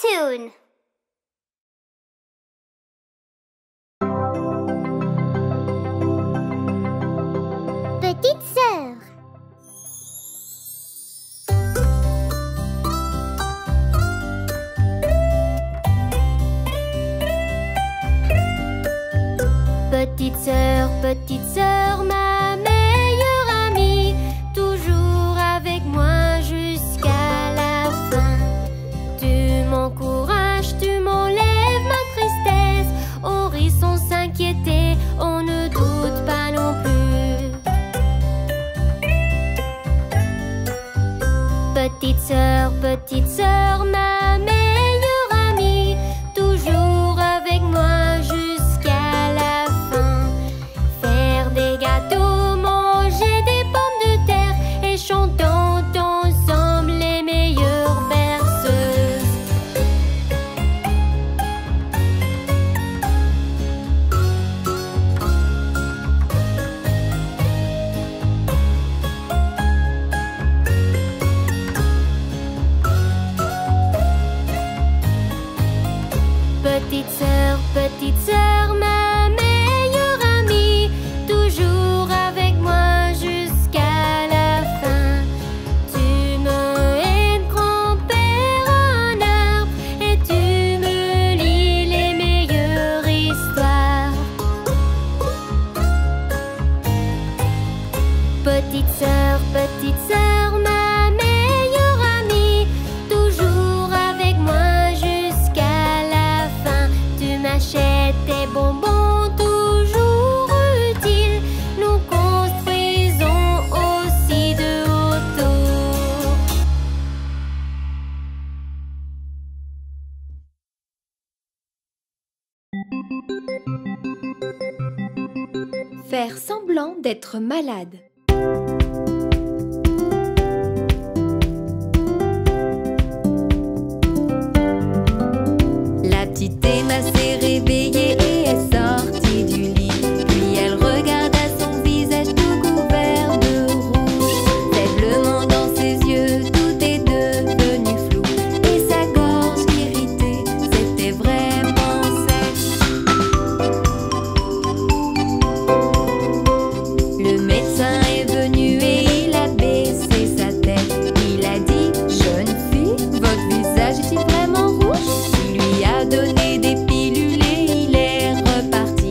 tune. Petite sœur. Petite sœur, ma meilleure amie, toujours avec moi jusqu'à la fin. Tu m'encourages, tu m'enlèves ma tristesse. On rit sans s'inquiéter, on ne doute pas non plus. Petite sœur, ma meilleure amie, toujours avec moi jusqu'à la fin. Faire des gâteaux, manger des pommes de terre et chantons ensemble les meilleures berceuses. Petite sœur, ma meilleure amie, toujours avec moi jusqu'à la fin. Tu me aides, grand-père, en arbre, et tu me lis les meilleures histoires. Petite sœur, ma meilleure amie, toujours avec moi jusqu'à la fin. Tu m'achètes des bonbons toujours utiles. Nous construisons aussi de autour. Faire semblant d'être malade. La petite Emma s'est réveillée et est sortie du lit. Puis elle regarda son visage tout couvert de rouge. Faiblement dans ses yeux, tout est devenu flou. Et sa gorge irritée, c'était vraiment sec. Le médecin est venu et il a baissé sa tête. Il a dit: jeune fille, votre visage est-il vraiment rouge? Il lui a donné des pilules et il est reparti.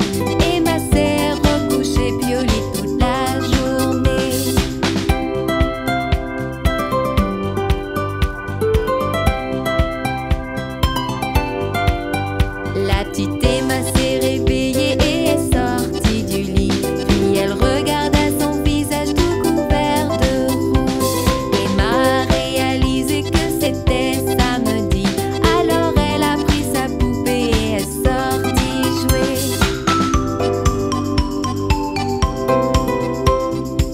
Emma s'est recouchée puis au lit toute la journée. La petite Emma s'est réveillée et est sortie du lit. Puis elle regarda son visage tout couvert de rouge. Emma a réalisé que c'était samedi. Alors elle a pris sa poupée et est sortie jouer.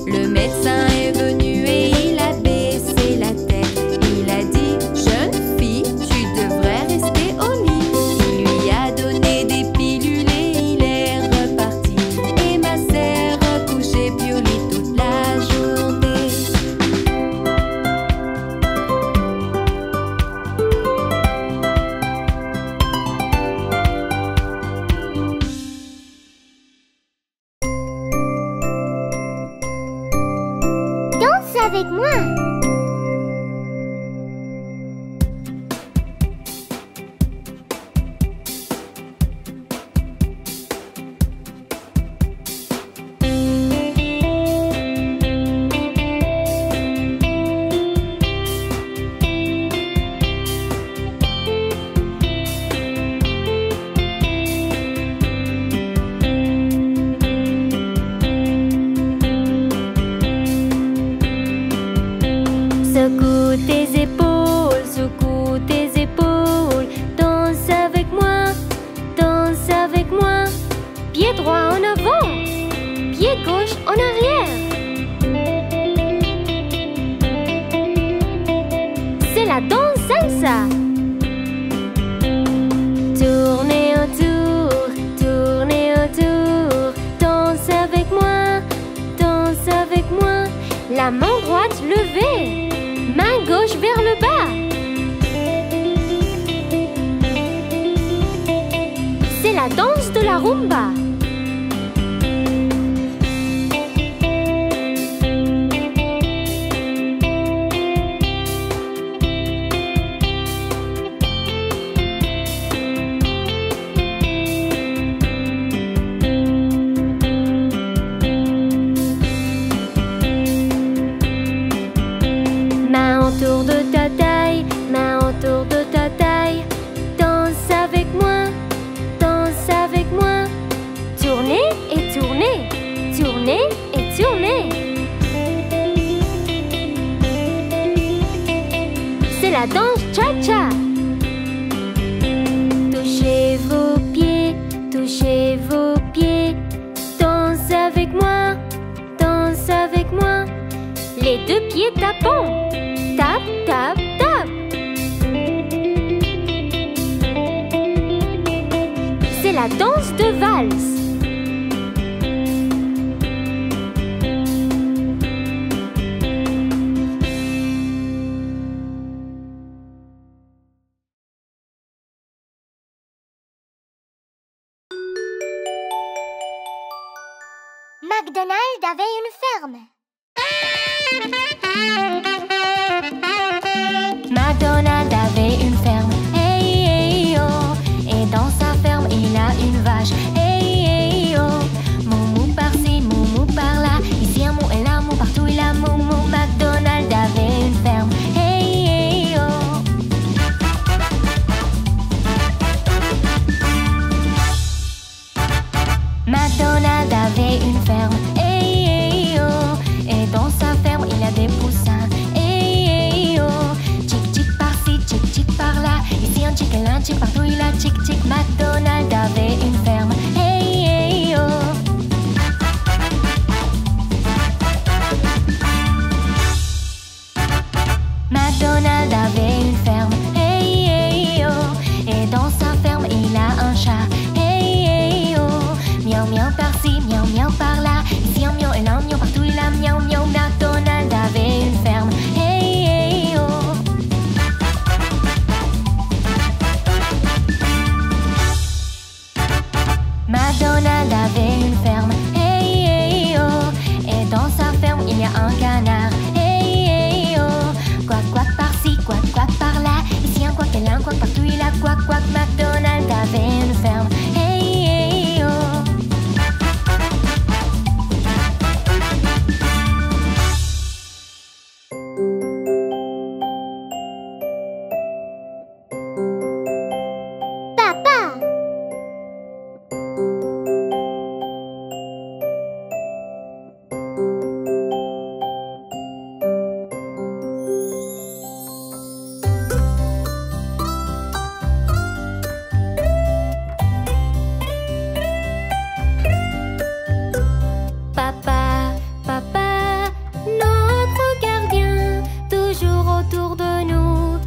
Le médecin est venu et il a baissé la tête. Il a dit: jeune fille, tu devrais rester au lit. Il lui a donné des pilules et il est reparti. Emma s'est recouchée puis au lit toute la journée. Danse avec moi. Secoue tes épaules, danse avec moi. Pied droit en avant, pied gauche en arrière. C'est la danse salsa. Tournez autour, danse avec moi. La main droite levée, main gauche vers le bas. la rumba. Main autour de ta taille, main autour de ta taille. Danse avec moi, danse avec moi. Tournez et tournez, tournez et tournez. C'est la danse cha-cha. Touchez vos pieds, touchez vos pieds. Danse avec moi, danse avec moi. Les deux pieds tapons. Tap, tap, tap. C'est la danse de valse. McDonald avait une ferme. McDonald avait une ferme, hey, hey, oh. Et dans sa ferme, il a une vache, hey, hey, oh. Moumou par-ci, moumou par-là. Ici un mou et là, mou partout, il a moumou. McDonald avait une ferme, hey, hey, oh. McDonald avait une ferme, hey, hey, oh. Et dans sa ferme, il a des poussins, hey, hey, oh. Chic-chic par-ci, chic-chic par-là. Ici un chic et là un chic, partout il a chic-chic. McDonald avait une ferme, hey, hey, oh. McDonald avait une ferme, hey, hey, oh. Et dans sa ferme, il a un chat, hey, hey, oh. Miaou, miaou par-ci, miaou, miaou par-là. Ici un miaou et là un miaou, partout il a miaou, miaou. McDonald avait une ferme, hey, hey, oh. McDonald avait une ferme, hey, hey, oh. Et dans sa ferme, il y a un canard, hey, hey, oh. Quack, quack par-ci, quack, quack par-là. Ici un quack et là un quack, partout il a quack, quack. McDonald avait une ferme, hey, hey, oh. Papa. Papa, papa, notre gardien, toujours autour de nous.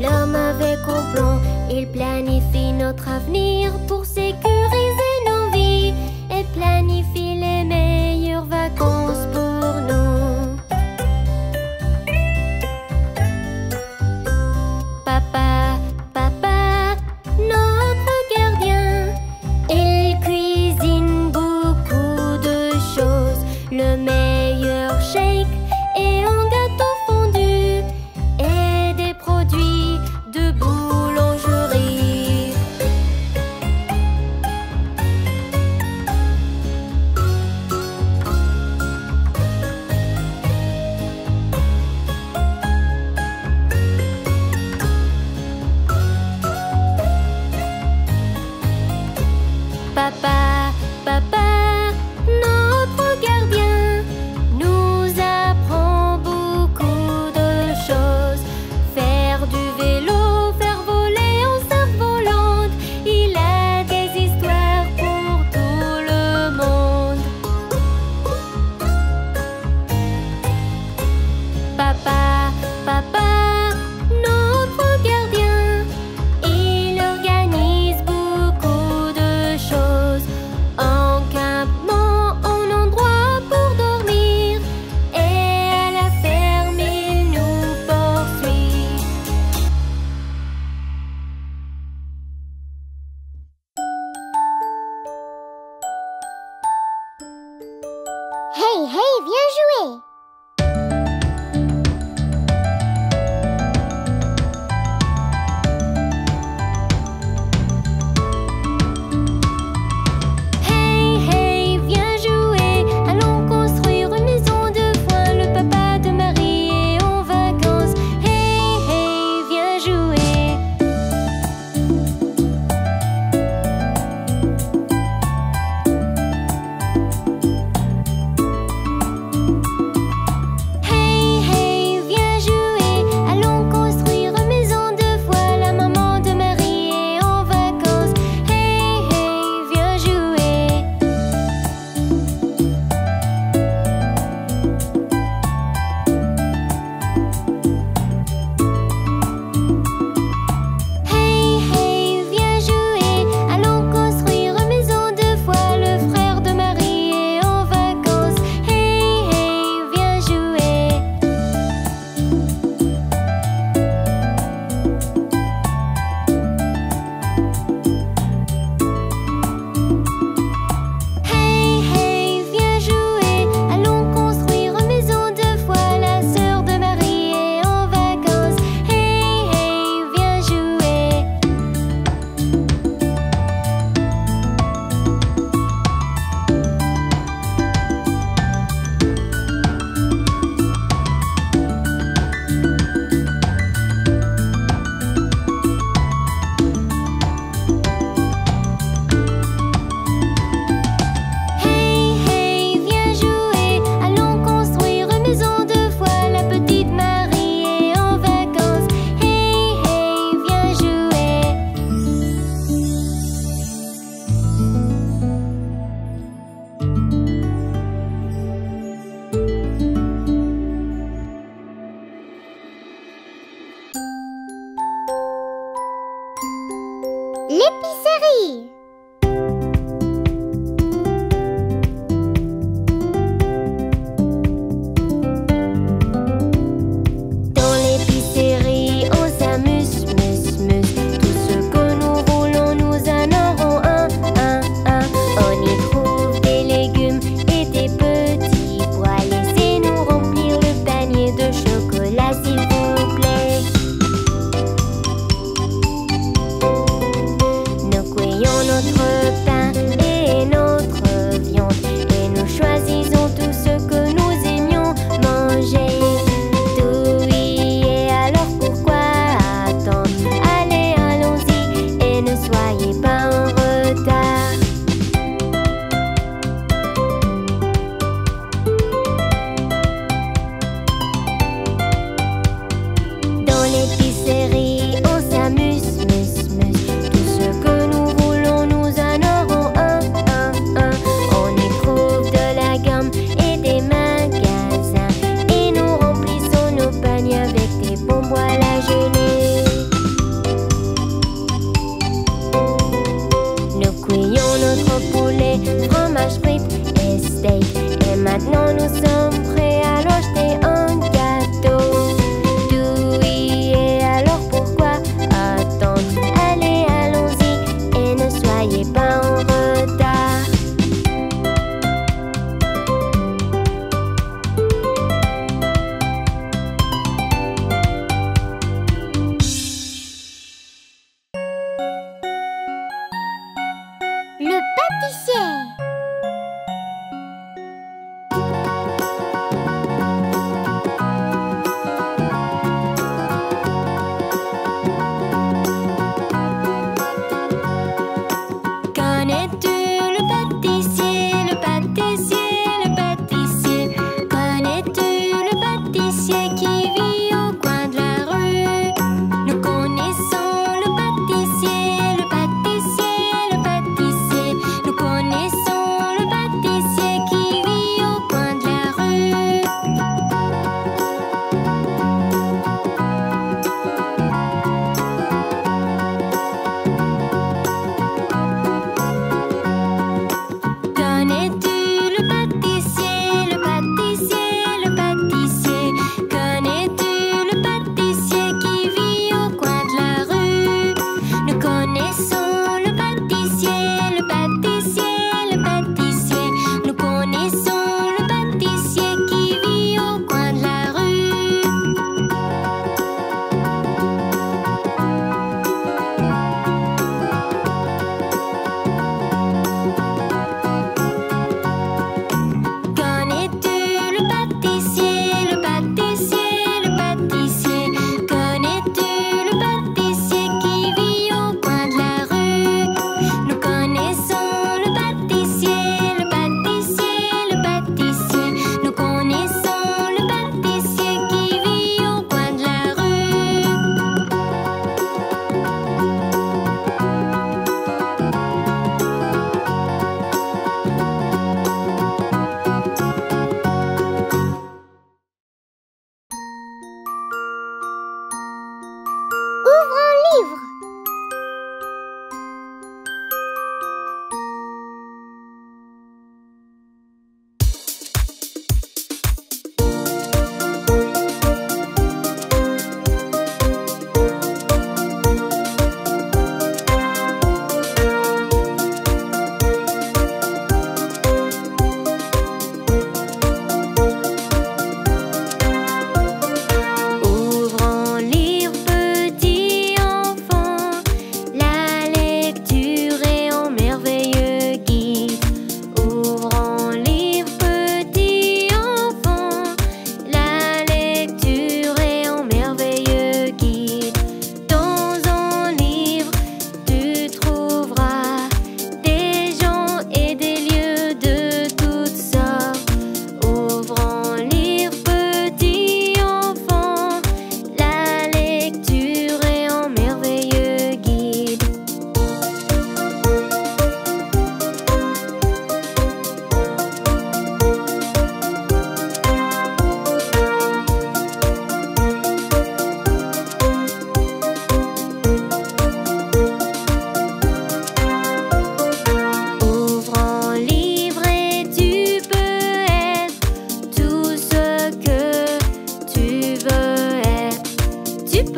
L'homme avec complot, il planifie notre avenir pour sécuriser nos vies et planifie les meilleures vacances pour nous. Papa, papa, notre gardien, il cuisine beaucoup de choses, le meilleur shake et un gâteau fondu et des produits de boulangerie. l'épicerie. Dans l'épicerie, on s'amuse, mus, mus. Tout ce que nous voulons, nous en aurons un. On y trouve des légumes et des petits pois. Laissez-nous remplir le panier de chocolat, s'il vous plaît. Nous cueillons notre pain et notre viande et nous choisissons tout ce que nous aimions manger. Tout y est, alors pourquoi attendre? Allez, allons-y et ne soyez pas en retard.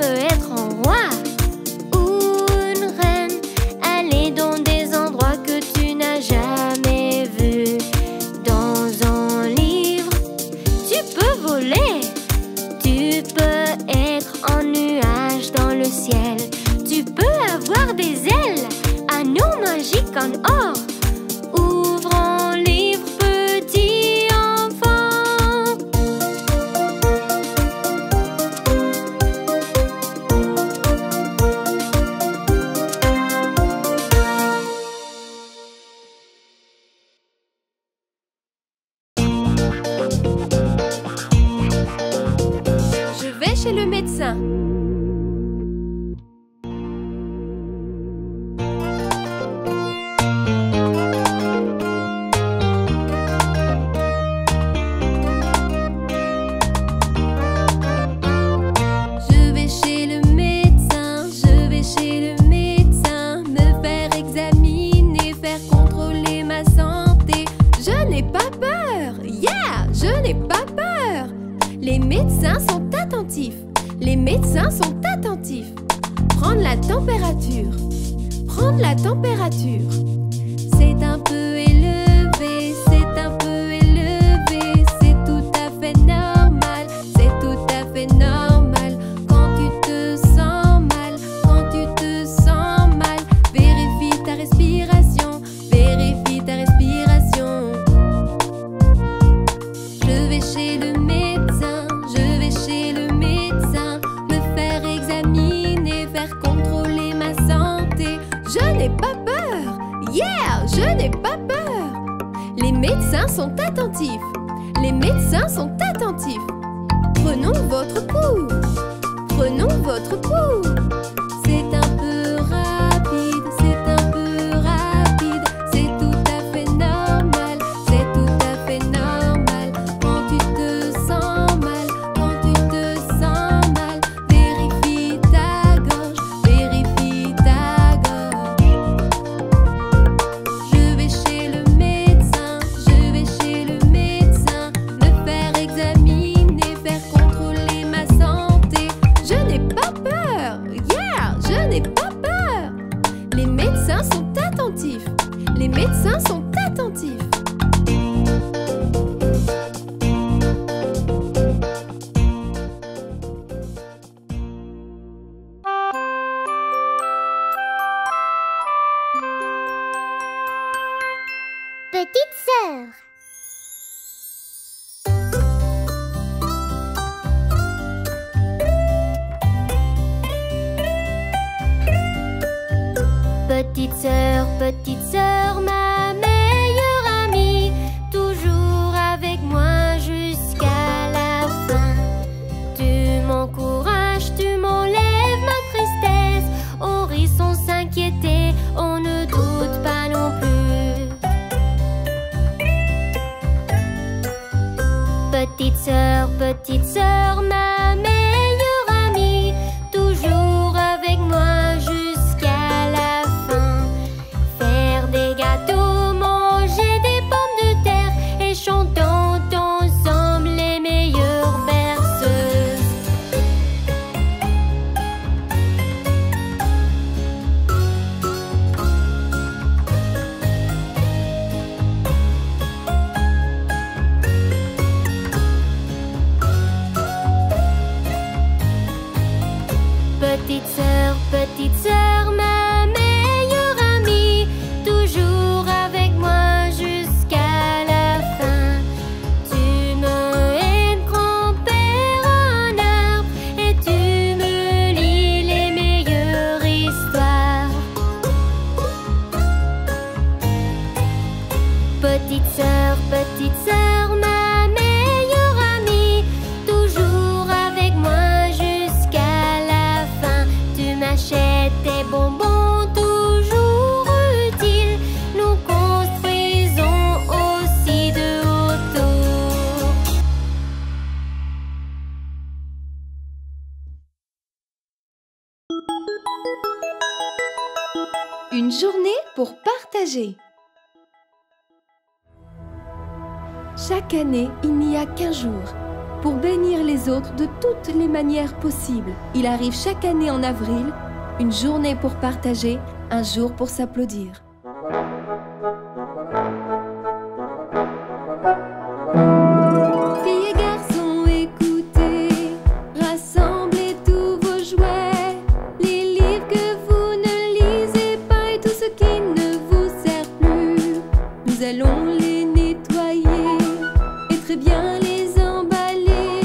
veux être un roi ou une reine, aller dans des endroits que tu n'as jamais vus. Dans un livre, tu peux voler. Tu peux être un nuage dans le ciel. Tu peux avoir des ailes, anneaux magiques en or. Ouvre un livre, petit enfant. Je vais chez le médecin. Je vais chez le médecin, je vais chez le médecin, me faire examiner, faire contrôler ma santé. Je n'ai pas peur, yeah, je n'ai pas peur. Les médecins sont attentifs, les médecins sont attentifs. Prendre la température, prendre la température. C'est un peu élevé, c'est un peu élevé. C'est tout à fait normal, c'est tout à fait normal. Quand tu te sens mal, quand tu te sens mal, vérifie ta respiration, vérifie ta respiration. Je vais chez le médecin, je vais chez le médecin, me faire examiner, faire contrôler ma santé. Je n'ai pas peur, yeah, je n'ai pas peur. Les médecins sont attentifs, les médecins sont attentifs. Prenons votre pouls, prenons votre pouls. C'est un peu rapide, c'est un peu rapide. C'est tout à fait normal, c'est tout à fait normal. Quand tu te sens mal, quand tu te sens mal, vérifie ta gorge, vérifie ta gorge. Je vais chez le médecin, je vais chez le médecin, me faire examiner, faire contrôler ma santé. Je n'ai pas peur, yeah, je n'ai pas peur. Les médecins sont attentifs, les médecins sont attentifs. Petite sœur. Petite sœur, ma meilleure amie, toujours avec moi jusqu'à la fin. Tu m'encourages, tu m'enlèves ma tristesse. On rit sans s'inquiéter, on ne doute pas non plus. Petite sœur, ma meilleure amie, toujours avec moi jusqu'à la fin. Faire des gâteaux, manger des pommes de terre et chantons ensemble les meilleures berceuses. Petite sœur, ma meilleure amie, toujours avec moi jusqu'à la fin. Tu me aides, grand-père en arbre, et tu me lis les meilleures histoires. Petite sœur, ma meilleure amie, toujours avec moi jusqu'à la fin. Tu m'achètes des bonbons toujours utiles. Nous construisons aussi de autour. Une journée pour partager. Chaque année, il n'y a qu'un jour. pour bénir les autres de toutes les manières possibles. Il arrive chaque année en avril, une journée pour partager, un jour pour s'applaudir. Filles et garçons, écoutez, rassemblez tous vos jouets, les livres que vous ne lisez pas et tout ce qui ne vous sert plus. Nous allons les nettoyer et très bien les emballer.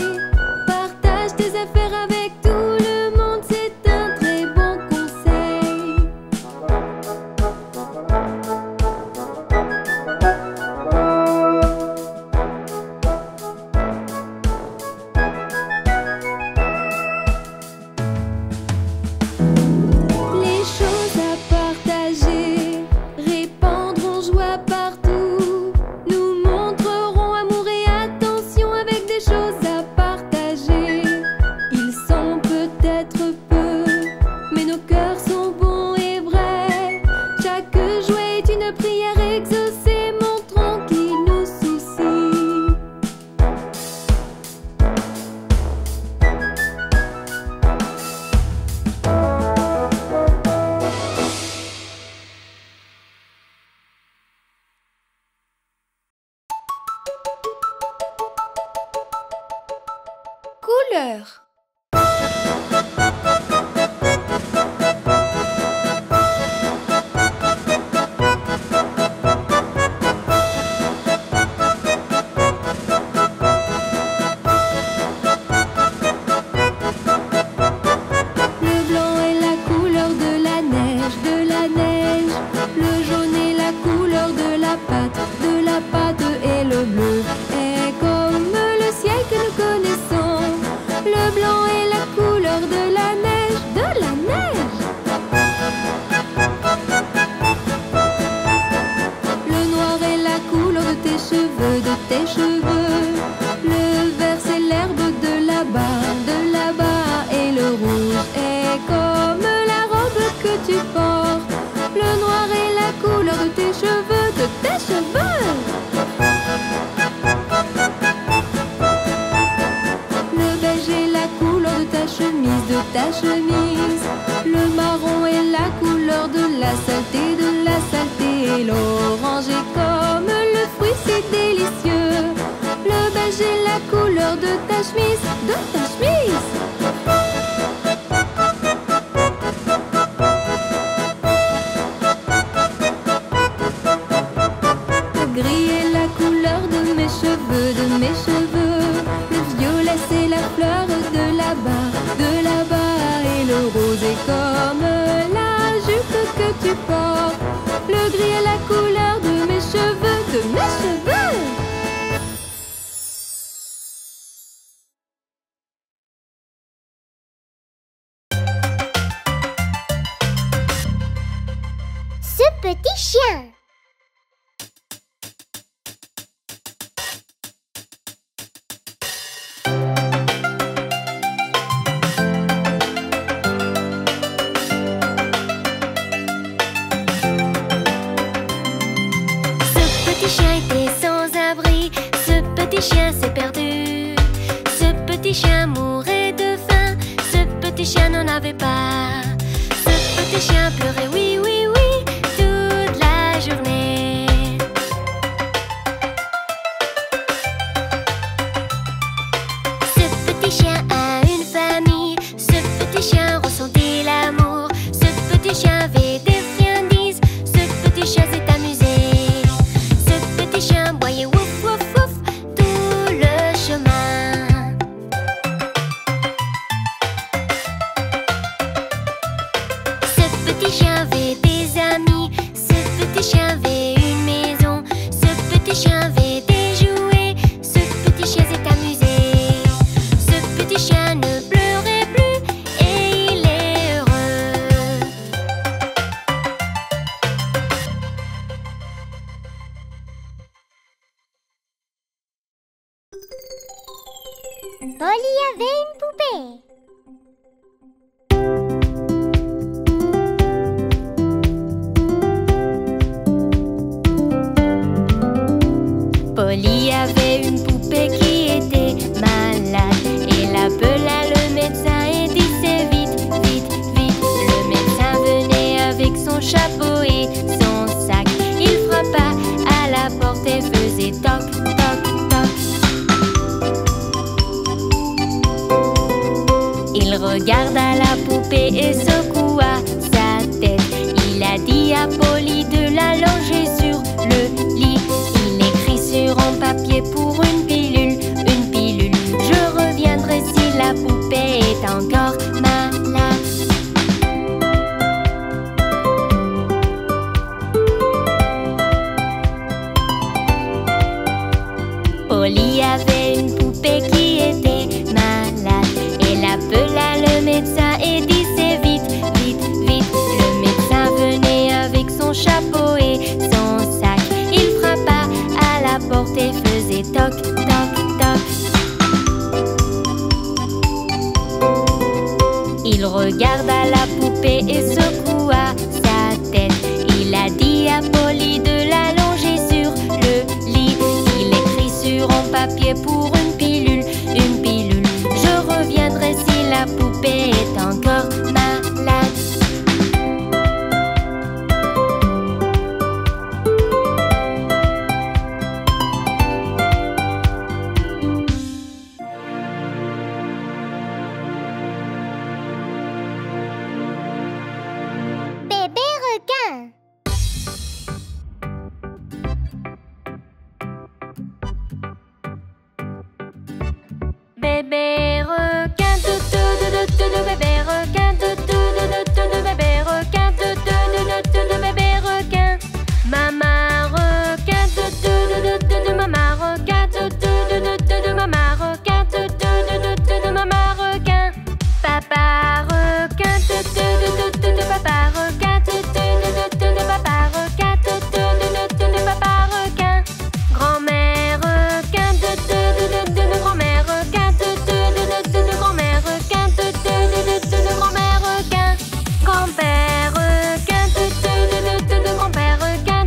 Partage tes affaires avec tout le monde, c'est un très bon conseil. Les choses à partager répandront joie partout. Nous montrerons amour et attention avec des choses à partager. Ils sont peut-être peu, mais nos cœurs sont bons et vrais. Chaque jouet est une prière exaucée, montrant qu'il nous soucie. Couleur. Le blanc est la couleur de la neige, Le jaune est la couleur de la pâte et le bleu est comme le ciel que nous connaissons. Le blanc est la couleur de la neige, Le noir est la couleur de tes cheveux, Le vert c'est l'herbe de là-bas, et le rouge est comme la robe que tu portes. Le noir est la couleur de tes cheveux, Le beige est la couleur de ta chemise, Le marron est la couleur de la saleté, Et l'orange est comme le fruit si délicieux. Le beige est la couleur de ta chemise, Le gris est la couleur de mes cheveux, Le violet c'est la fleur de là-bas, Et le rose est comme la jupe que tu portes. Le gris est la couleur de mes cheveux, Ce petit chien. Ce petit chien était sans abri, ce petit chien s'est perdu. Ce petit chien mourait de faim, ce petit chien n'en avait pas. Ce petit chien pleurait, oui, oui, oui, toute la journée. Ce petit chien a une famille, ce petit chien ressentait l'amour. Ce petit chien avait des friandises, ce petit chien s'est amusé. Ce petit chien boyait wouf wouf wouf tout le chemin. Ce petit chien avait des amis, ce petit chien avait une maison, ce petit chien avait des jouets, ce petit chien s'est amusé. Ce petit chien ne pleurait plus et il est heureux. Polly avait une poupée. Polly avait une poupée qui était malade. et secoua sa tête. Il a dit à Polly de l'allonger sur le lit. Il écrit sur un papier pour une pilule, une pilule. Je reviendrai si la poupée est encore malade. Polly avait une poupée qui était malade. Elle appela le médecin et dit c'est vite, vite, vite. Le médecin venait avec son chapeau et son sac. Il frappa à la porte et faisait toc, toc, toc. Il regarda la poupée et secoua sa tête. Il a dit à Polly de l'allonger sur le lit. Il écrit sur un papier pour une pilule, une pilule. Je reviendrai si la poupée est encore malade. Bébé requin. Bébé requin, bébé requin, bébé requin, bébé requin. Maman requin, maman requin, maman requin, maman requin. Papa requin, papa requin, papa requin, papa requin. Grand-mère requin, grand-mère requin, grand-mère requin, grand-mère requin. Grand-père requin, grand-père requin,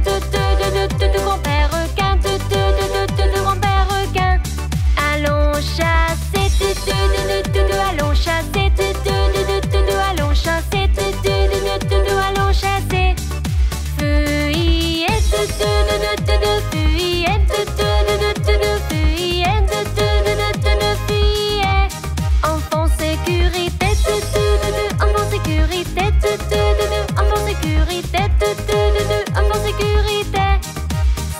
grand-père requin, grand-père requin. Allons chasser, allons chasser, allons chasser, allons chasser. Fuyette, fuyette, fuyette. Enfant sécurité, enfant sécurité, enfant sécurité, enfant sécurité.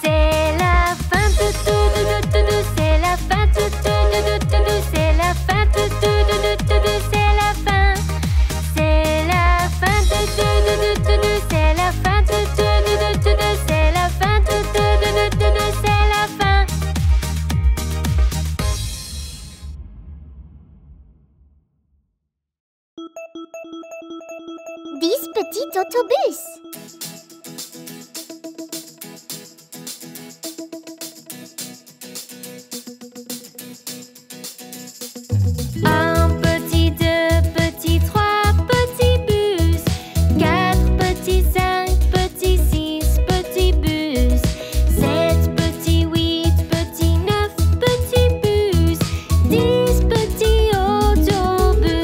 C'est la fin, c'est la fin, c'est la fin, c'est la fin. C'est la fin, c'est la fin, c'est la fin, c'est la fin. 10 petits autobus. Un petit, deux petits, trois petits bus. 4 petits, 5 petits, 6 petits bus. 7 petits, 8 petits, 9 petits bus. 10 petits autobus.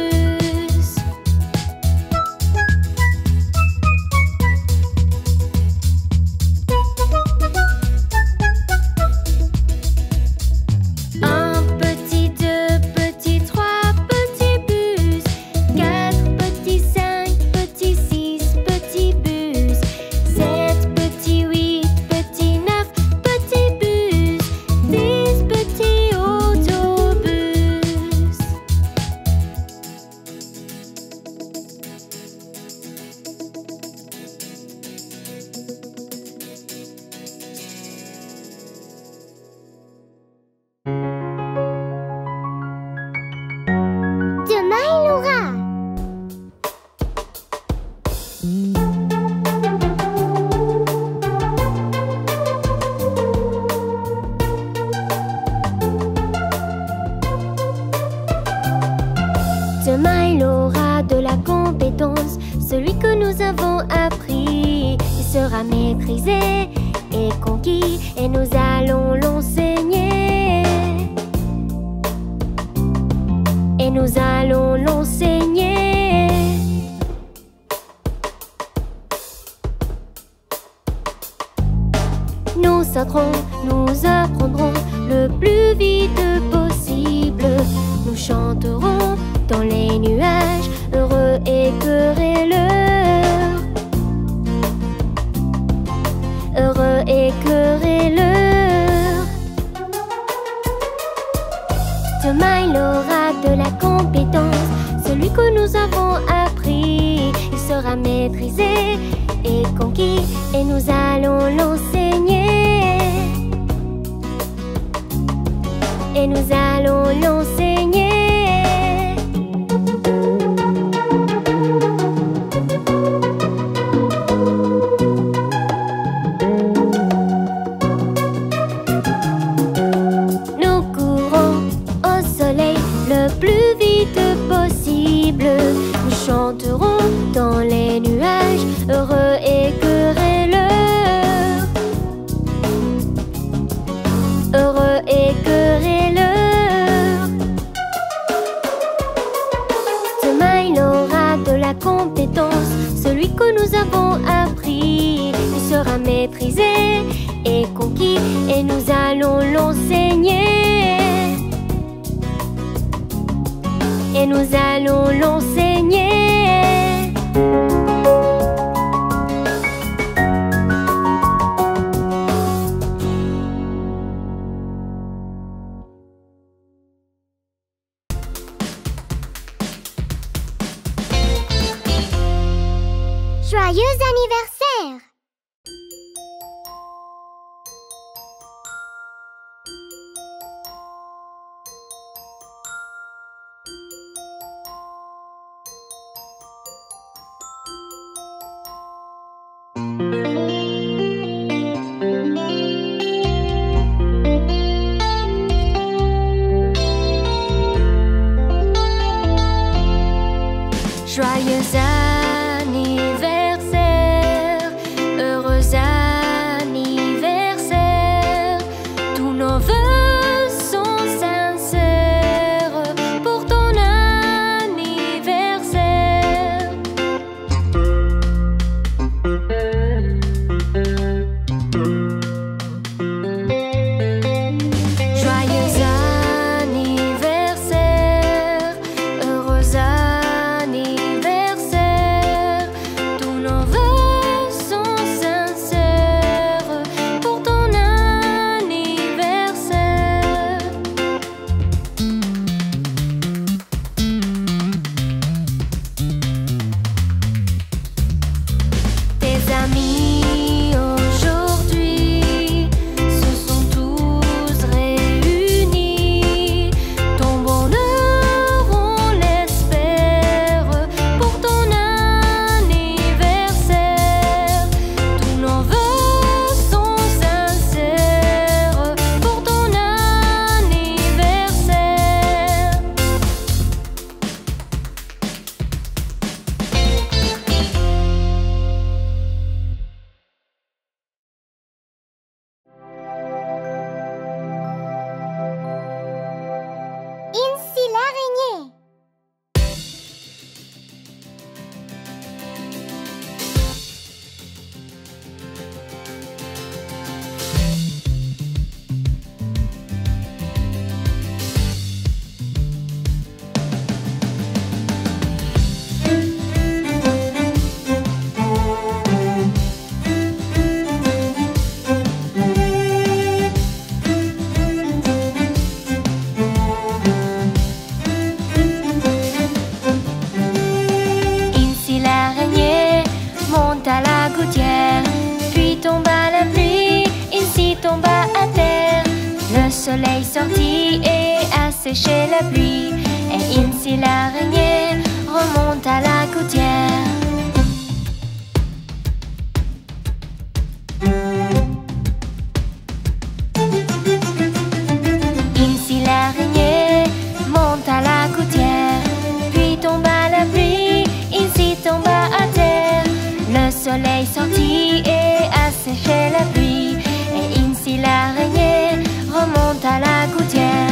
Un petit, deux petits, trois petits bus. 4 petits, 5 petits, 6 petits bus. 7 petits, 8 petits, 9 petits bus. 10 petits autobus. Demain il aura. Demain il aura de la compétence. Celui que nous avons appris, il sera maîtrisé et conquis, et nous allons l'enseigner. Et nous allons l'enseigner. Nous sauterons, nous apprendrons le plus vite possible. Nous chanterons dans les nuages, heureux et querelleur. Heureux et querelleur. Demain il aura de la compétence, celui que nous avons appris. Il sera maîtrisé et conquis, et nous allons l'enseigner. Et nous allons l'enseigner. Nous courons au soleil le plus vite possible. Nous chanterons dans les nuages, heureux et querelleurs. Heureux et querelleurs. Demain il aura de la compétence, celui que nous avons appris. Il sera maîtrisé et conquis, et nous allons l'enseigner. Et nous allons l'enseigner. Joyeux anniversaire! Joyeux anniversaire, heureux anniversaire. Tous nos vœux sont sincères pour ton anniversaire. Joyeux anniversaire, heureux anniversaire. Tous nos vœux sont sincères pour ton anniversaire. Tes amis aujourd'hui se sont tous réunis. Ton bonheur, on l'espère, pour ton anniversaire. Tous nos vœux sont sincères pour ton anniversaire. Incy l'araignée. Incy l'araignée monte à la gouttière, puis tombe à la pluie. Incy tomba à terre. Le soleil sortit et a séché la pluie. Et Incy l'araignée remonte à la gouttière. Incy l'araignée monte à la gouttière, puis tombe à la pluie. Incy tomba à terre. Le soleil sortit et a séché la pluie. Et Incy l'araignée remonte à la gouttière.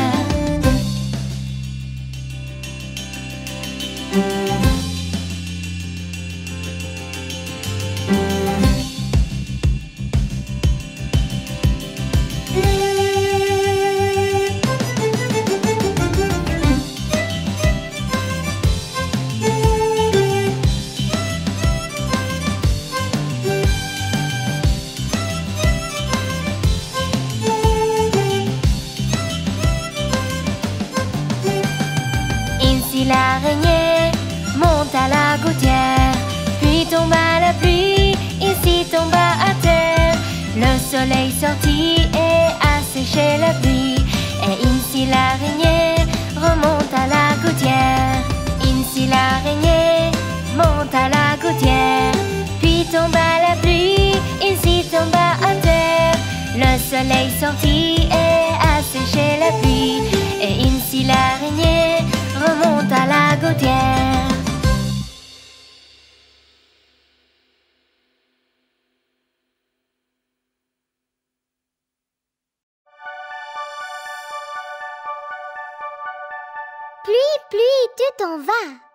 sortie et a séché la pluie. Et ainsi l'araignée remonte à la gouttière. Ainsi l'araignée monte à la gouttière. Puis tomba la pluie, ainsi tomba à terre. Le soleil sortit et a séché la pluie. Et ainsi l'araignée remonte à la gouttière. Pluie, pluie, tu t'en vas.